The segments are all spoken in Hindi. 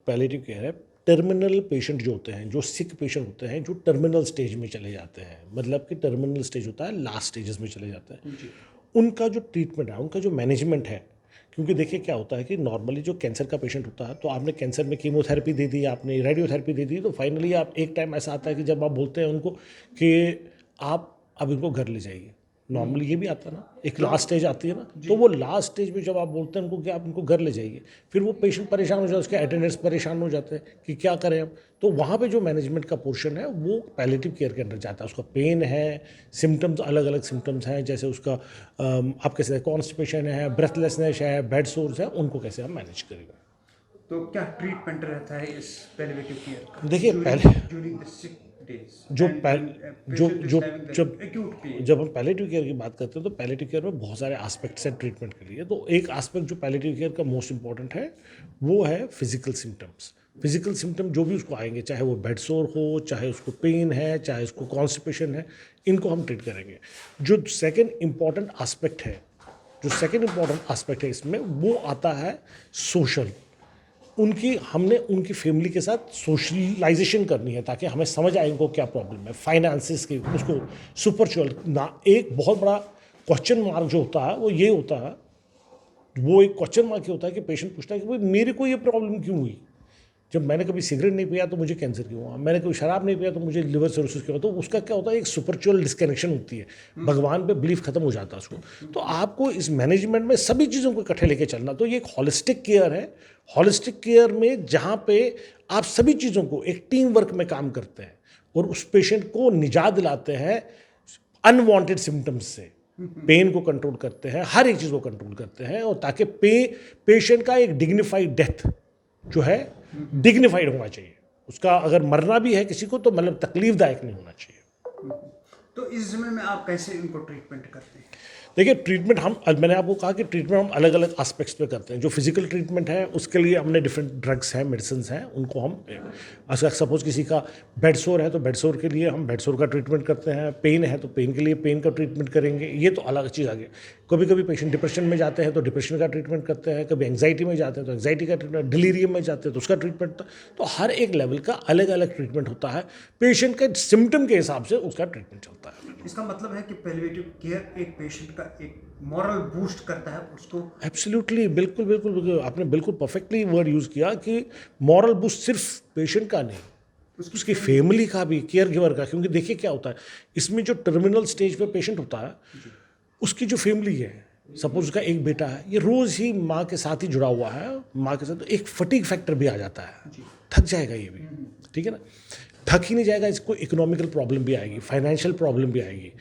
पैलिएटिव केयर है, टर्मिनल पेशेंट जो होते हैं, जो सिक पेशेंट होते हैं, जो टर्मिनल स्टेज में चले जाते हैं, मतलब कि टर्मिनल स्टेज होता है, लास्ट स्टेजेस में चले जाते हैं, उनका जो ट्रीटमेंट है, उनका जो मैनेजमेंट है, क्योंकि देखिए क्या होता है कि नॉर्मली जो कैंसर का पेशेंट होता है, तो आपने कैंसर में कीमोथेरेपी दे दी, आपने रेडियोथेरेपी दे दी, तो फाइनली आप एक टाइम ऐसा आता है कि जब आप बोलते हैं उनको कि आप अब इनको घर ले जाइए। नॉर्मली ये भी आता है ना, एक लास्ट स्टेज आती है ना, तो वो लास्ट स्टेज में जब आप बोलते हैं उनको कि आप इनको घर ले जाइए, फिर वो पेशेंट परेशान हो जाता है, उसके अटेंडेंट्स परेशान हो जाते हैं कि क्या करें हम। तो वहाँ पे जो मैनेजमेंट का पोर्शन है वो पैलिएटिव केयर के अंदर जाता है। उसका पेन है, सिम्टम्स अलग अलग सिम्टम्स हैं, जैसे उसका आप कैसे कॉन्स्टिपेशन है, ब्रेथलेसनेस है, बेड सोर्स है, उनको कैसे हम मैनेज करेंगे। तो क्या ट्रीटमेंट रहता है इस पैलिएटिव केयर का? देखिए पहले ड्यूरिंग द सिक डेज जो एंड पहल जो पेशेंट इज जो हैविंग द जब एक्यूट पेन। जब हम पैलिएटिव केयर की बात करते हैं तो पैलिएटिव केयर में बहुत सारे एस्पेक्ट्स हैं ट्रीटमेंट के लिए। तो एक एस्पेक्ट जो पैलिएटिव केयर का मोस्ट इंपॉर्टेंट है वो है फिजिकल सिम्टम्स। फिजिकल सिम्टम जो भी उसको आएंगे, चाहे वो बेड सोर हो, चाहे उसको पेन है, चाहे उसको कॉन्स्टिपेशन है, इनको हम ट्रीट करेंगे। जो सेकेंड इंपॉर्टेंट एस्पेक्ट है इसमें, वो आता है सोशल। हमने उनकी फैमिली के साथ सोशलाइजेशन करनी है ताकि हमें समझ आए इनको क्या प्रॉब्लम है, फाइनेंसिस की, उसको सुपरचुअल ना। एक बहुत बड़ा क्वेश्चन मार्क जो होता है वो ये होता है, वो एक क्वेश्चन मार्क ये होता है कि पेशेंट पूछता है कि भाई मेरे को ये प्रॉब्लम क्यों हुई। जब मैंने कभी सिगरेट नहीं पिया तो मुझे कैंसर क्यों हुआ, मैंने कभी शराब नहीं पिया तो मुझे लिवर सिरोसिस क्यों हुआ। तो उसका क्या होता है, एक सुपरचुअल डिस्कनेक्शन होती है, भगवान पे बिलीफ खत्म हो जाता है उसको। तो आपको इस मैनेजमेंट में सभी चीज़ों को इकट्ठे लेके चलना। तो ये एक हॉलिस्टिक केयर है। हॉलिस्टिक केयर में जहाँ पे आप सभी चीज़ों को एक टीम वर्क में काम करते हैं और उस पेशेंट को निजात दिलाते हैं अनवांटेड सिम्टम्स से, पेन को कंट्रोल करते हैं, हर एक चीज़ को कंट्रोल करते हैं, और ताकि पेशेंट का एक डिग्निफाइड डेथ जो है डिग्निफाइड होना चाहिए। उसका अगर मरना भी है किसी को तो मतलब तकलीफदायक नहीं होना चाहिए। तो इस समय में आप कैसे इनको ट्रीटमेंट करते हैं? देखिए ट्रीटमेंट मैंने आपको कहा कि ट्रीटमेंट हम अलग अलग एस्पेक्ट्स पे करते हैं। जो फिजिकल ट्रीटमेंट है उसके लिए हमने डिफरेंट ड्रग्स हैं, मेडिसिन हैं, उनको हम सपोज किसी का बेड सोर है तो बेड सोर के लिए हम बेड सोर का ट्रीटमेंट करते हैं, पेन है तो पेन के लिए पेन का ट्रीटमेंट करेंगे। ये तो अलग चीज़ आ गई। कभी कभी पेशेंट डिप्रेशन में जाते हैं तो डिप्रेशन का ट्रीटमेंट करते हैं, कभी एंग्जाइटी में जाते हैं तो एंग्जाइटी का ट्रीटमेंट, डिलीरियम में जाते हैं तो उसका ट्रीटमेंट। तो हर एक लेवल का अलग अलग ट्रीटमेंट होता है, पेशेंट के सिम्टम के हिसाब से उसका ट्रीटमेंट चलता है। इसका मतलब है कि पैलिएटिव केयर एक पेशेंट का एक मॉरल बूस्ट करता है उसको। एब्सोल्युटली, बिल्कुल बिल्कुल बिल्कुल, आपने बिल्कुल परफेक्टली वर्ड यूज़ किया कि मॉरल बूस्ट सिर्फ पेशेंट का नहीं, उसकी फैमिली का भी, केयर गिवर का। क्योंकि देखिए क्या होता है इसमें, जो टर्मिनल स्टेज पे पेशेंट होता है उसकी जो फैमिली है, सपोज उसका एक बेटा है, ये रोज़ ही माँ के साथ ही जुड़ा हुआ है, माँ के साथ, तो एक फटीग फैक्टर भी आ जाता है, थक जाएगा ये भी, ठीक है ना। थक ही नहीं जाएगा, इसको इकोनॉमिकल प्रॉब्लम भी आएगी, फाइनेंशियल प्रॉब्लम भी आएगी,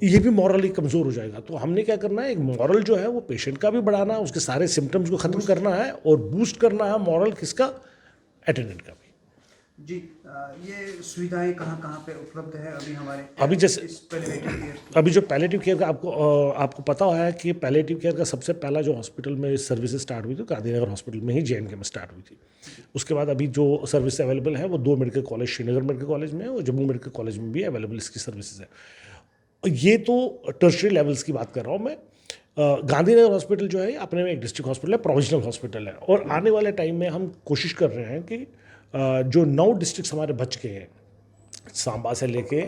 ये भी मॉरली कमज़ोर हो जाएगा। तो हमने क्या करना है, एक मॉरल जो है वो पेशेंट का भी बढ़ाना है, उसके सारे सिम्टम्स को ख़त्म करना है और बूस्ट करना है मॉरल किसका, अटेंडेंट का भी। जी, ये सुविधाएं कहाँ कहाँ पे उपलब्ध है अभी हमारे अभी जैसे इस पैलिएटिव केयर? अभी जो पैलिएटिव केयर का आपको पता है कि पैलिएटिव केयर का सबसे पहला जो हॉस्पिटल में सर्विसेज स्टार्ट हुई थी गांधीनगर हॉस्पिटल में ही, JNK में स्टार्ट हुई थी। उसके बाद अभी जो सर्विस अवेलेबल है वो 2 medical college, Srinagar medical college में और जम्मू मेडिकल कॉलेज में भी अवेलेबल इसकी सर्विसेज है। ये तो टर्शरी लेवल्स की बात कर रहा हूँ मैं। गांधीनगर हॉस्पिटल जो है अपने में एक डिस्ट्रिक्ट हॉस्पिटल है, प्रोविजनल हॉस्पिटल है, और आने वाले टाइम में हम कोशिश कर रहे हैं कि जो 9 डिस्ट्रिक्ट हमारे बच गए हैं, सांबा से लेके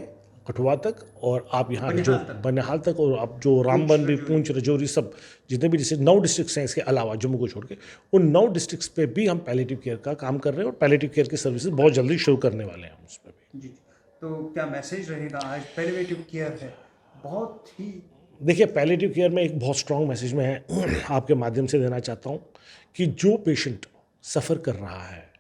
कठुआ तक, और आप यहाँ जो बनिहाल तक, और आप जो रामबन भी, पूंछ, राजौरी, सब जितने भी डिस्ट्रिक्ट 9 डिस्ट्रिक्ट हैं इसके अलावा जम्मू को छोड़ के, उन 9 डिस्ट्रिक्ट्स पे भी हम पैलिएटिव केयर का काम कर रहे हैं और पैलिएटिव केयर की सर्विसेज बहुत जल्दी शुरू करने वाले हैं उस पर भी। जी, तो क्या मैसेज रहेगा आज पैलिएटिव केयर है बहुत ही? देखिए पैलिएटिव केयर में एक बहुत स्ट्रॉन्ग मैसेज मैं आपके माध्यम से देना चाहता हूँ कि जो पेशेंट सफ़र कर रहा है,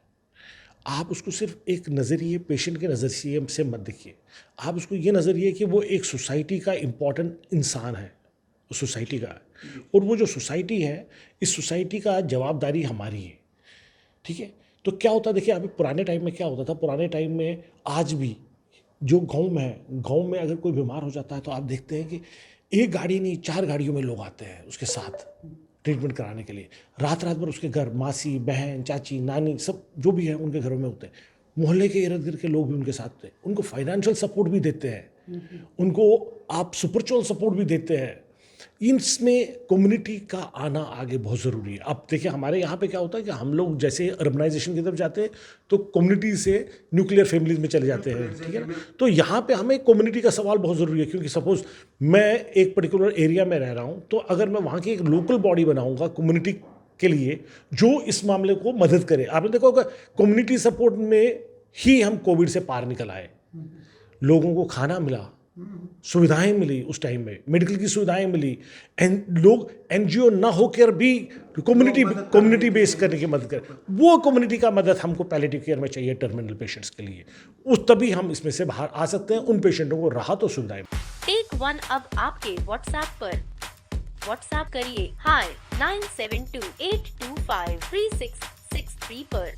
आप उसको सिर्फ एक नज़रिए, पेशेंट के नज़रिए से मत देखिए, आप उसको ये नज़रिए कि वो एक सोसाइटी का इम्पॉर्टेंट इंसान है, वो सोसाइटी का है, और वो जो सोसाइटी है, इस सोसाइटी का जवाबदारी हमारी है, ठीक है। तो क्या होता है, देखिए अभी पुराने टाइम में क्या होता था, पुराने टाइम में आज भी जो गाँव में अगर कोई बीमार हो जाता है तो आप देखते हैं कि एक गाड़ी नहीं 4 गाड़ियों में लोग आते हैं उसके साथ ट्रीटमेंट कराने के लिए। रात रात भर उसके घर मासी, बहन, चाची, नानी, सब जो भी है उनके घरों में होते हैं। मोहल्ले के इर्द गिर्द के लोग भी उनके साथ थे, उनको फाइनेंशियल सपोर्ट भी देते हैं, उनको आप सुपरचुअल सपोर्ट भी देते हैं। इसमें कम्युनिटी का आना आगे बहुत ज़रूरी है। अब देखिए हमारे यहाँ पे क्या होता है कि हम लोग जैसे अर्बनाइजेशन की तरफ जाते हैं तो कम्युनिटी से न्यूक्लियर फैमिलीज में चले जाते हैं, ठीक है ना। तो यहाँ पे हमें कम्युनिटी का सवाल बहुत ज़रूरी है, क्योंकि सपोज मैं एक पर्टिकुलर एरिया में रह रहा हूँ, तो अगर मैं वहाँ की एक लोकल बॉडी बनाऊँगा कम्युनिटी के लिए जो इस मामले को मदद करे। आपने देखा होगा कम्युनिटी सपोर्ट में ही हम कोविड से पार निकल आए, लोगों को खाना मिला, सुविधाएं मिली, उस टाइम में मेडिकल की सुविधाएं मिली, लोग एनजीओ ना होकर भी कम्युनिटी बेस करने की मदद करें। वो कम्युनिटी का मदद हमको पैलिएटिव केयर में चाहिए टर्मिनल पेशेंट्स के लिए, उस तभी हम इसमें से बाहर आ सकते हैं, उन पेशेंटों को राहत और सुविधाएं। टेक वन अब आपके व्हाट्सएप पर। व्हाट्सएप करिए हाय 9728253663 पर।